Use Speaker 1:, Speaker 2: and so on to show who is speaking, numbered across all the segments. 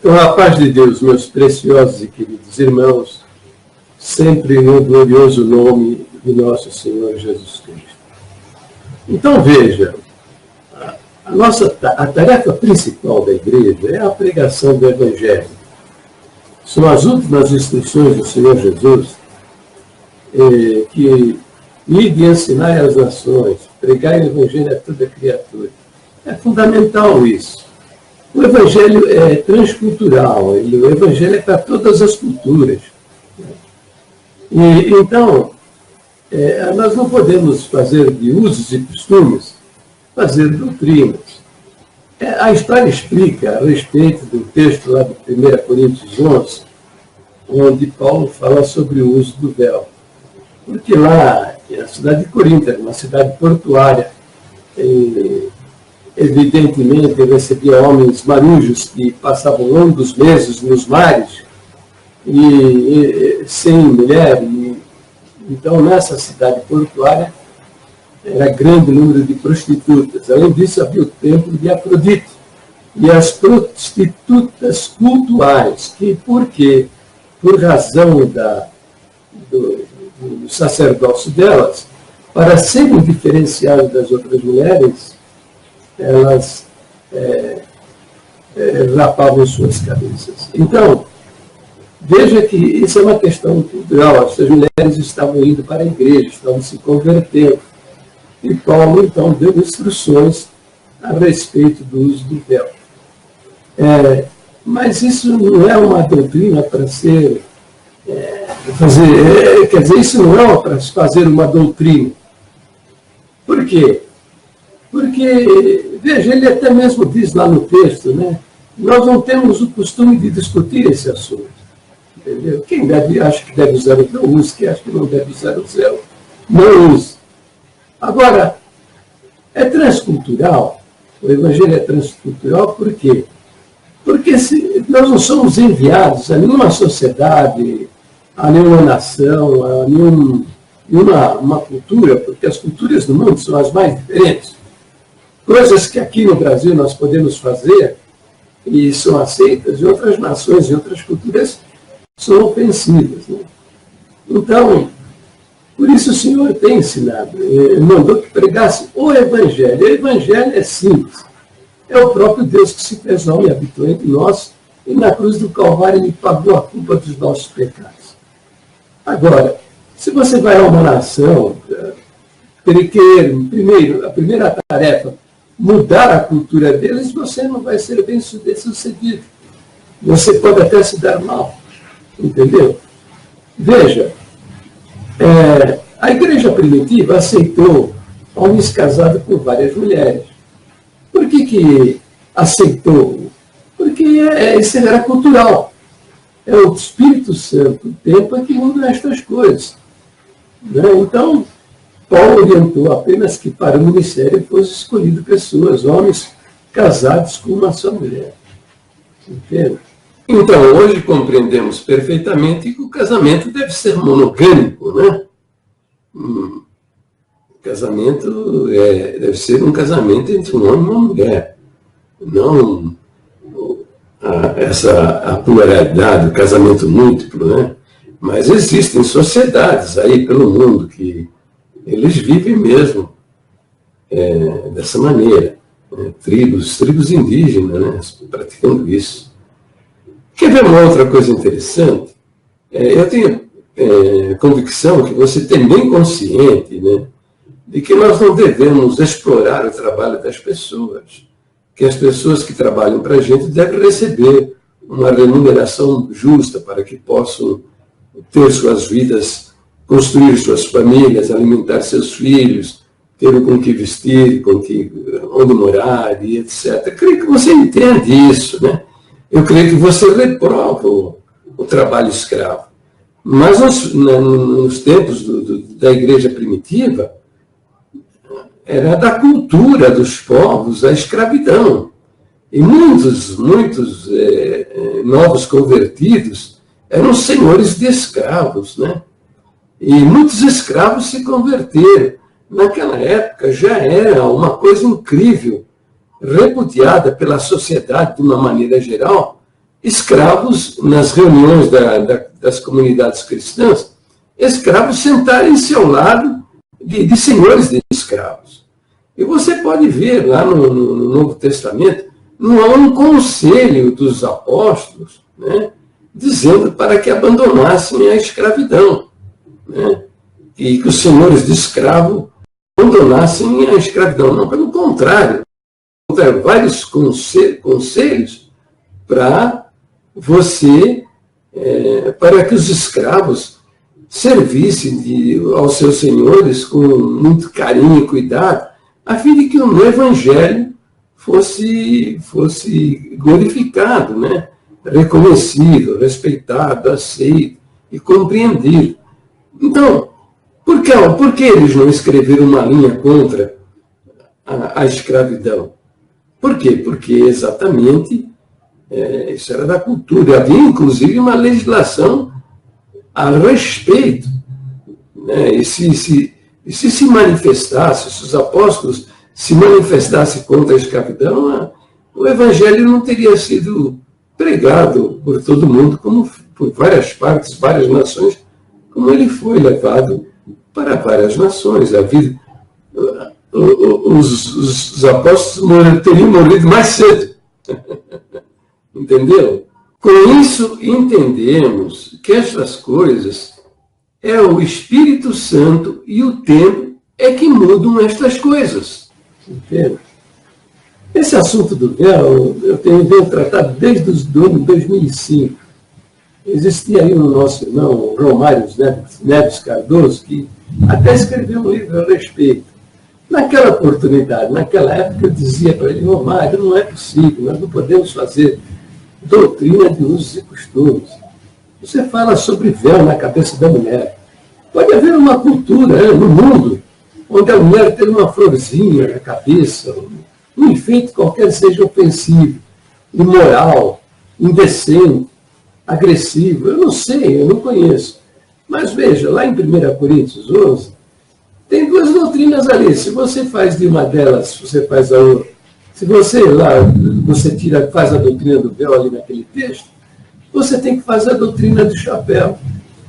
Speaker 1: Então, a paz de Deus, meus preciosos e queridos irmãos, sempre no glorioso nome de nosso Senhor Jesus Cristo. Então, veja, a tarefa principal da igreja é a pregação do Evangelho. São as últimas instruções do Senhor Jesus, que ide e ensinai às nações, pregai o Evangelho a toda criatura. É fundamental isso. O Evangelho é transcultural, o Evangelho é para todas as culturas. E, então, nós não podemos fazer de usos e costumes, fazer doutrinas. A história explica a respeito do texto lá de 1 Coríntios 11, onde Paulo fala sobre o uso do véu. Porque lá, a cidade de Corinto era uma cidade portuária, evidentemente recebia homens marujos que passavam longos meses nos mares e sem mulher. Então, nessa cidade portuária, era grande número de prostitutas. Além disso, havia o templo de Afrodite e as prostitutas cultuais, que, por razão do sacerdócio delas, para serem diferenciadas das outras mulheres, elas rapavam suas cabeças. Então, veja que isso é uma questão cultural. Essas mulheres estavam indo para a igreja, estavam se convertendo. E Paulo, então, deu instruções a respeito do uso do véu. Mas isso não é uma doutrina para ser... quer dizer, isso não é para se fazer uma doutrina. Por quê? Porque, veja, ele até mesmo diz lá no texto, né? Nós não temos o costume de discutir esse assunto. Entendeu? Quem acha que deve usar o véu, use. Quem acha que não deve usar o véu, não use. Agora, é transcultural, o Evangelho é transcultural por quê? Porque nós não somos enviados a nenhuma sociedade, a nenhuma nação, a nenhuma cultura, porque as culturas do mundo são as mais diferentes. Coisas que aqui no Brasil nós podemos fazer e são aceitas, em outras nações, em outras culturas, são ofensivas. Né? Então, por isso o Senhor tem ensinado, ele mandou que pregasse o Evangelho. O Evangelho é simples. É o próprio Deus que se fez homem e habitou entre nós, e na cruz do Calvário ele pagou a culpa dos nossos pecados. Agora, se você vai a uma nação, primeiro, a primeira tarefa, mudar a cultura deles, você não vai ser bem sucedido. Você pode até se dar mal. Entendeu? Veja, a igreja primitiva aceitou homens casados com várias mulheres. Por que aceitou? Porque isso era cultural. É o Espírito Santo, o tempo é que muda estas coisas. Né? Então, Paulo orientou apenas que para o ministério fosse escolhido pessoas, homens casados com uma só mulher. Entende? Então, hoje compreendemos perfeitamente que o casamento deve ser monogâmico, né? O casamento deve ser um casamento entre um homem e uma mulher, não a pluralidade, o casamento múltiplo, né? Mas existem sociedades aí pelo mundo que eles vivem mesmo dessa maneira, né? Tribos indígenas, né? Praticando isso. Quer ver uma outra coisa interessante? Eu tenho convicção que você tem bem consciente, né, de que nós não devemos explorar o trabalho das pessoas, que as pessoas que trabalham para a gente devem receber uma remuneração justa para que possam ter suas vidas, construir suas famílias, alimentar seus filhos, ter com que vestir, onde morar, e etc. Eu creio que você entende isso, né? Eu creio que você reprova o trabalho escravo. Mas nos tempos da igreja primitiva, era da cultura dos povos a escravidão. E muitos novos convertidos eram senhores de escravos, né? E muitos escravos se converteram. Naquela época já era uma coisa incrível, repudiada pela sociedade de uma maneira geral, escravos, nas reuniões das comunidades cristãs, escravos sentarem-se ao lado de senhores de escravos. E você pode ver lá no Novo Testamento, não há um conselho dos apóstolos, né, dizendo para que abandonassem a escravidão, né, e que os senhores de escravo abandonassem a escravidão. Não, pelo contrário, vários conselhos para você, para que os escravos servissem aos seus senhores com muito carinho e cuidado, a fim de que o evangelho fosse glorificado, né? Reconhecido, respeitado, aceito e compreendido. Então, por que eles não escreveram uma linha contra a escravidão? Por quê? Porque exatamente isso era da cultura. Havia, inclusive, uma legislação a respeito. Né? E se manifestasse, se os apóstolos se manifestassem contra a escravidão, o evangelho não teria sido pregado por todo mundo, como por várias partes, várias nações, como ele foi levado para várias nações. Os apóstolos teriam morrido mais cedo. Entendeu? Com isso, entendemos que estas coisas é o Espírito Santo e o tempo é que mudam estas coisas. Entendeu? Esse assunto do véu, eu tenho tratado desde o ano 2005. Existia aí o nosso irmão Romário Neves Cardoso, que até escreveu um livro a respeito. Naquela oportunidade, naquela época, eu dizia para ele: Romário, não é possível, nós não podemos fazer doutrina de usos e costumes. Você fala sobre véu na cabeça da mulher. Pode haver uma cultura no mundo onde a mulher tem uma florzinha na cabeça, um enfeite qualquer seja ofensivo, imoral, indecente, agressivo. Eu não sei, eu não conheço. Mas veja, lá em 1 Coríntios 11, tem duas doutrinas ali. Se você faz de uma delas, você faz a outra. Se você faz a doutrina do véu ali naquele texto, você tem que fazer a doutrina do chapéu.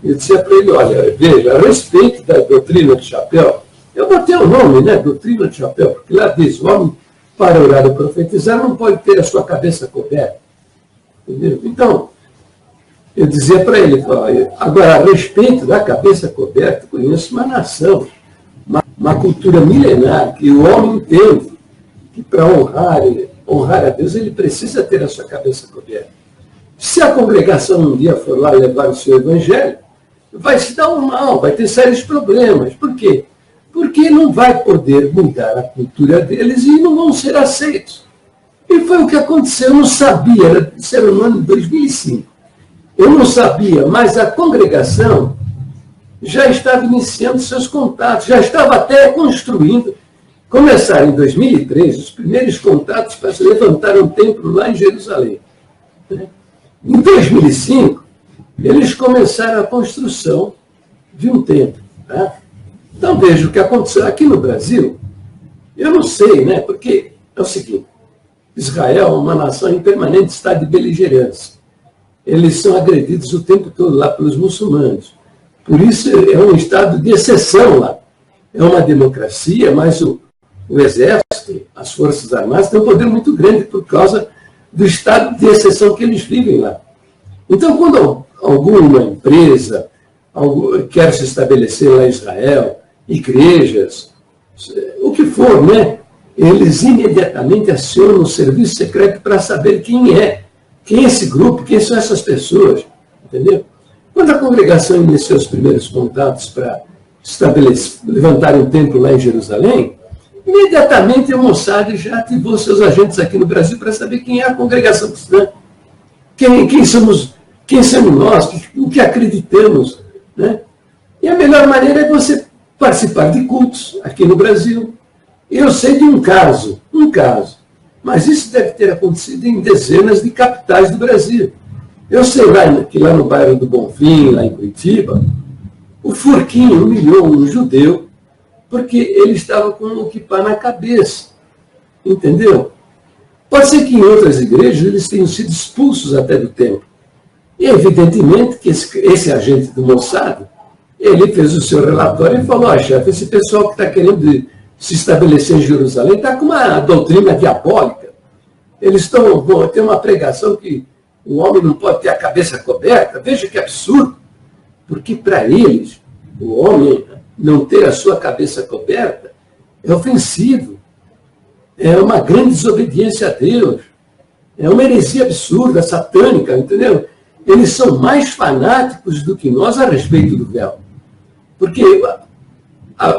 Speaker 1: Eu disse para ele: olha, veja, a respeito da doutrina do chapéu, eu botei o nome, né, doutrina do chapéu, porque lá diz: o homem, para orar ou profetizar, não pode ter a sua cabeça coberta. Entendeu? Então, eu dizia para ele: agora, a respeito da cabeça coberta, conheço uma nação, uma cultura milenar, que o homem entende que para honrar a Deus, ele precisa ter a sua cabeça coberta. Se a congregação um dia for lá levar o seu evangelho, vai se dar um mal, vai ter sérios problemas. Por quê? Porque não vai poder mudar a cultura deles e não vão ser aceitos. E foi o que aconteceu. Eu não sabia, isso era no ano de 2005. Eu não sabia, mas a congregação já estava iniciando seus contatos, já estava até construindo. Começaram em 2003 os primeiros contatos para se levantar um templo lá em Jerusalém. Em 2005, eles começaram a construção de um templo. Tá? Então, veja o que aconteceu aqui no Brasil. Eu não sei, né? Porque é o seguinte: Israel é uma nação em permanente estado de beligerância. Eles são agredidos o tempo todo lá pelos muçulmanos. Por isso, é um estado de exceção lá. É uma democracia, mas o exército, as forças armadas, têm um poder muito grande por causa do estado de exceção que eles vivem lá. Então, quando alguma empresa quer se estabelecer lá em Israel, igrejas, o que for, né? Eles imediatamente acionam o serviço secreto para saber quem é esse grupo, quem são essas pessoas, entendeu? Quando a congregação iniciou os primeiros contatos para levantar um templo lá em Jerusalém, imediatamente o Mossad já ativou seus agentes aqui no Brasil para saber quem é a congregação cristã, quem somos nós, o que acreditamos. Né? E a melhor maneira é você participar de cultos aqui no Brasil. Eu sei de um caso, mas isso deve ter acontecido em dezenas de capitais do Brasil. Eu sei que lá no bairro do Bonfim, lá em Curitiba, o Furquinho humilhou um judeu porque ele estava com um kippá na cabeça. Entendeu? Pode ser que em outras igrejas eles tenham sido expulsos até do templo. E evidentemente que esse agente do Mossad, ele fez o seu relatório e falou, chefe, esse pessoal que está querendo se estabelecer em Jerusalém está com uma doutrina diabólica. Eles vão ter uma pregação que o homem não pode ter a cabeça coberta. Veja que absurdo. Porque para eles, o homem não ter a sua cabeça coberta é ofensivo. É uma grande desobediência a Deus. É uma heresia absurda, satânica, entendeu? Eles são mais fanáticos do que nós a respeito do véu. Porque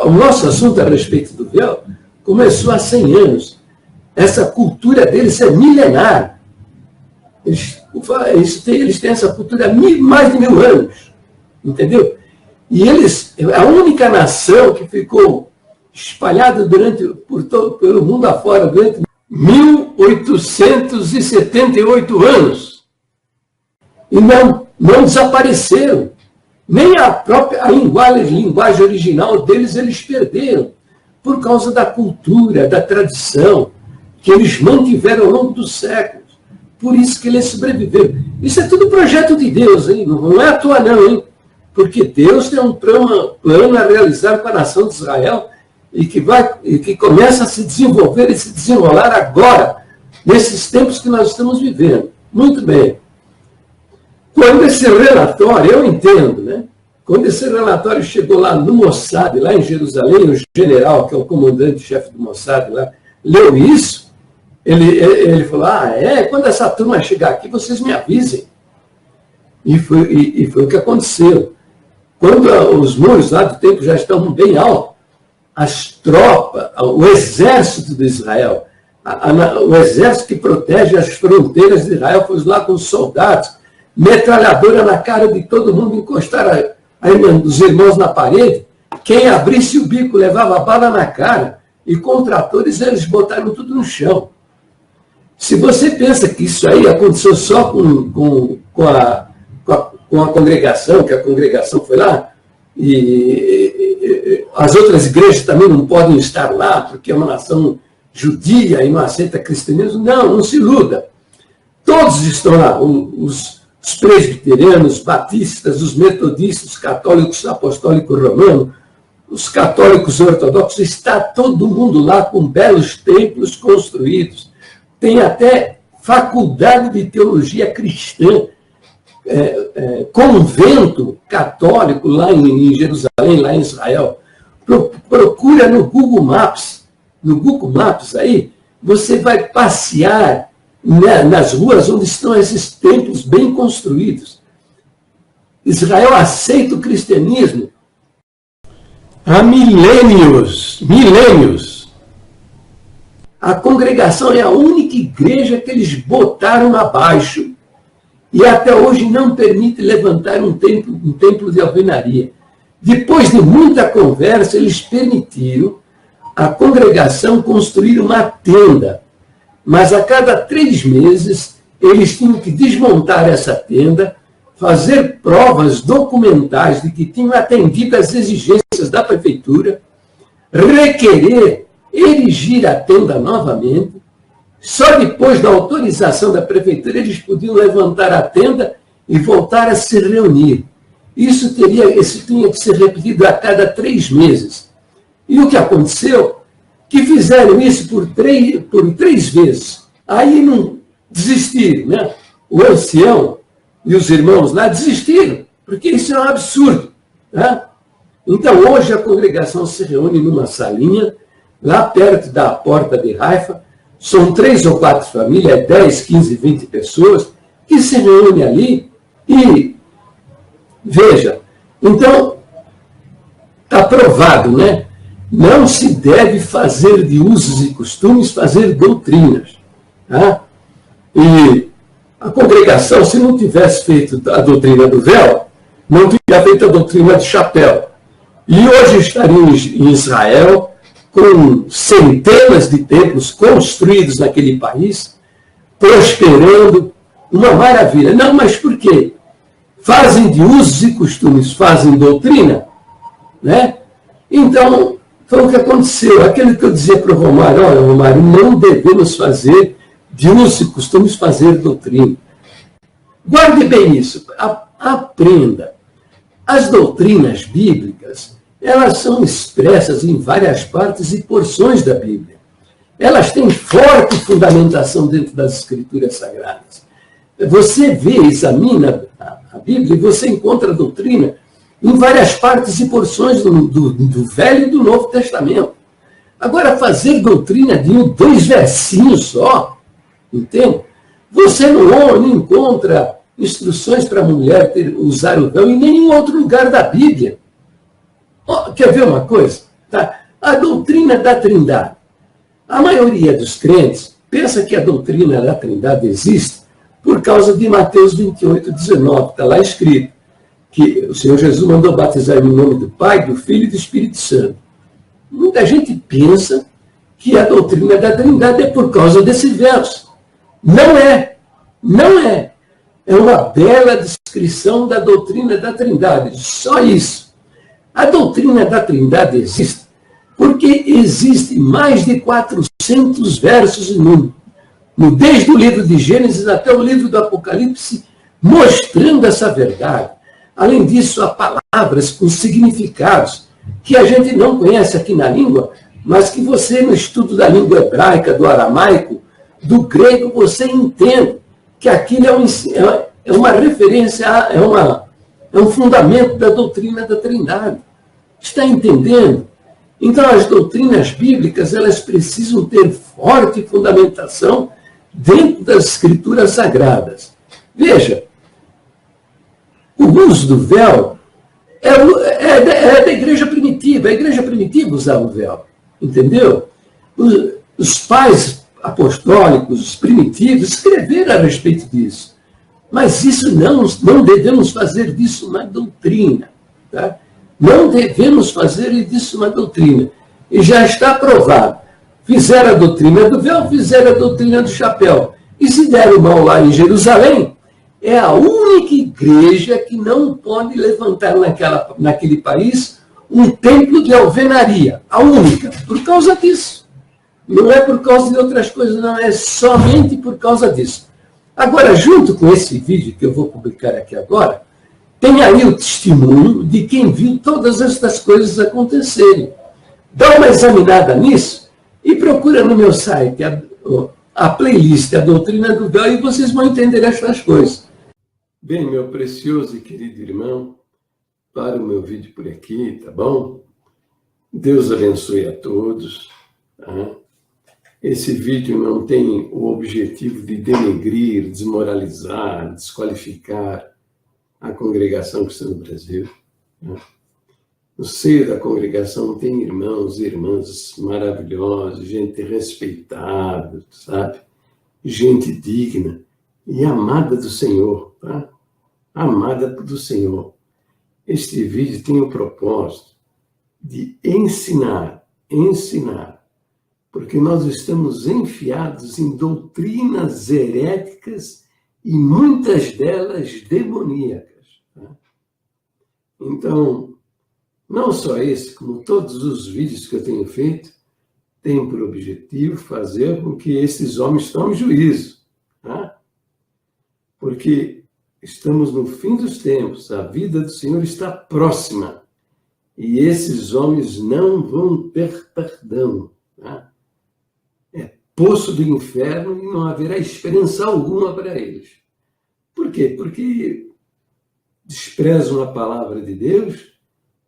Speaker 1: o nosso assunto a respeito do véu começou há 100 anos. Essa cultura deles é milenar. Eles têm essa cultura há mais de 1000 anos. Entendeu? E eles, a única nação que ficou espalhada pelo mundo afora durante 1878 anos. E não desapareceram. Nem a própria linguagem original deles eles perderam, por causa da cultura, da tradição, que eles mantiveram ao longo dos séculos. Por isso que eles sobreviveram. Isso é tudo projeto de Deus, hein? Não é à toa não, hein? Porque Deus tem um plano a realizar com a nação de Israel e que começa a se desenvolver e se desenrolar agora, nesses tempos que nós estamos vivendo. Muito bem. Quando esse relatório, eu entendo, né? Quando esse relatório chegou lá no Mossad, lá em Jerusalém, o general, que é o comandante-chefe do Mossad lá, leu isso, ele falou, quando essa turma chegar aqui, vocês me avisem. E foi o que aconteceu. Quando os muros lá do templo já estão bem altos, as tropas, o exército de Israel, o exército que protege as fronteiras de Israel, foi lá com os soldados, metralhadora na cara de todo mundo, encostaram os irmãos na parede, quem abrisse o bico levava bala na cara, e com tratores eles botaram tudo no chão. Se você pensa que isso aí aconteceu só com a congregação, que a congregação foi lá, e as outras igrejas também não podem estar lá, porque é uma nação judia e não aceita cristianismo, não se iluda. Todos estão lá, os presbiterianos, os batistas, os metodistas, os católicos apostólicos romanos, os católicos ortodoxos, está todo mundo lá com belos templos construídos. Tem até faculdade de teologia cristã, convento católico lá em Jerusalém, lá em Israel. Procura no Google Maps. No Google Maps aí, você vai passear nas ruas onde estão esses templos bem construídos. Israel aceita o cristianismo há milênios. A congregação é a única igreja que eles botaram abaixo e até hoje não permite levantar um templo de alvenaria. Depois de muita conversa, eles permitiram a congregação construir uma tenda. Mas a cada 3 meses, eles tinham que desmontar essa tenda, fazer provas documentais de que tinham atendido às exigências da prefeitura, requerer erigir a tenda novamente. Só depois da autorização da prefeitura, eles podiam levantar a tenda e voltar a se reunir. Isso tinha que ser repetido a cada 3 meses. E o que aconteceu? Que fizeram isso por três vezes. Aí não desistiram, né? O ancião e os irmãos lá desistiram, porque isso é um absurdo. Né? Então, hoje a congregação se reúne numa salinha, lá perto da porta de Haifa. São 3 ou 4 famílias, 10, 15, 20 pessoas, que se reúnem ali e, veja, então, está provado, né? Não se deve fazer de usos e costumes, fazer doutrinas. Tá? E a congregação, se não tivesse feito a doutrina do véu, não teria feito a doutrina do chapéu. E hoje estaríamos em Israel, com centenas de templos construídos naquele país, prosperando, uma maravilha. Não, mas por quê? Fazem de usos e costumes, fazem doutrina, né? Então, foi o que aconteceu. Aquilo que eu dizia para o Romário, olha, Romário, não devemos fazer de uso e costumes fazer doutrina. Guarde bem isso, aprenda. As doutrinas bíblicas, elas são expressas em várias partes e porções da Bíblia. Elas têm forte fundamentação dentro das Escrituras Sagradas. Você vê, examina a Bíblia e você encontra a doutrina em várias partes e porções do Velho e do Novo Testamento. Agora, fazer doutrina de 2 versinhos só, entende? Você não encontra instruções para a mulher usar o véu em nenhum outro lugar da Bíblia. Quer ver uma coisa? Tá? A doutrina da Trindade. A maioria dos crentes pensa que a doutrina da Trindade existe por causa de Mateus 28, 19, está lá escrito que o Senhor Jesus mandou batizar em nome do Pai, do Filho e do Espírito Santo. Muita gente pensa que a doutrina da Trindade é por causa desse verso. Não é. Não é. É uma bela descrição da doutrina da Trindade. Só isso. A doutrina da Trindade existe porque existe mais de 400 versos em número, desde o livro de Gênesis até o livro do Apocalipse, mostrando essa verdade. Além disso, há palavras com significados que a gente não conhece aqui na língua, mas que você, no estudo da língua hebraica, do aramaico, do grego, você entende que aquilo é uma referência, é um fundamento da doutrina da Trindade. Está entendendo? Então, as doutrinas bíblicas, elas precisam ter forte fundamentação dentro das Escrituras Sagradas. Veja, o uso do véu é da igreja primitiva. A igreja primitiva usava o véu, entendeu? Os pais apostólicos, os primitivos, escreveram a respeito disso. Mas isso não devemos fazer disso uma doutrina. Tá? Não devemos fazer disso uma doutrina. E já está aprovado. Fizeram a doutrina do véu, fizeram a doutrina do chapéu. E se deram mal lá em Jerusalém, é a única igreja que não pode levantar naquele país um templo de alvenaria. A única. Por causa disso. Não é por causa de outras coisas, não. É somente por causa disso. Agora, junto com esse vídeo que eu vou publicar aqui agora, tem aí o testemunho de quem viu todas estas coisas acontecerem. Dá uma examinada nisso e procura no meu site a playlist, a doutrina do véu, e vocês vão entender estas coisas. Bem, meu precioso e querido irmão, para o meu vídeo por aqui, tá bom? Deus abençoe a todos. Tá? Esse vídeo não tem o objetivo de denegrir, desmoralizar, desqualificar a congregação cristã do Brasil. Né? No seio da congregação tem irmãos e irmãs maravilhosos, gente respeitada, sabe? Gente digna e amada do Senhor, tá? Amada do Senhor. Este vídeo tem o propósito de ensinar, porque nós estamos enfiados em doutrinas heréticas e muitas delas demoníacas. Tá? Então, não só esse, como todos os vídeos que eu tenho feito, tem por objetivo fazer com que esses homens tomem juízo. Tá? Porque estamos no fim dos tempos, a vida do Senhor está próxima. E esses homens não vão ter perdão. Tá? É poço do inferno e não haverá esperança alguma para eles. Por quê? Porque desprezam a palavra de Deus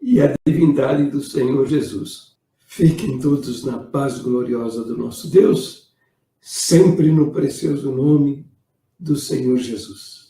Speaker 1: e a divindade do Senhor Jesus. Fiquem todos na paz gloriosa do nosso Deus, sempre no precioso nome do Senhor Jesus.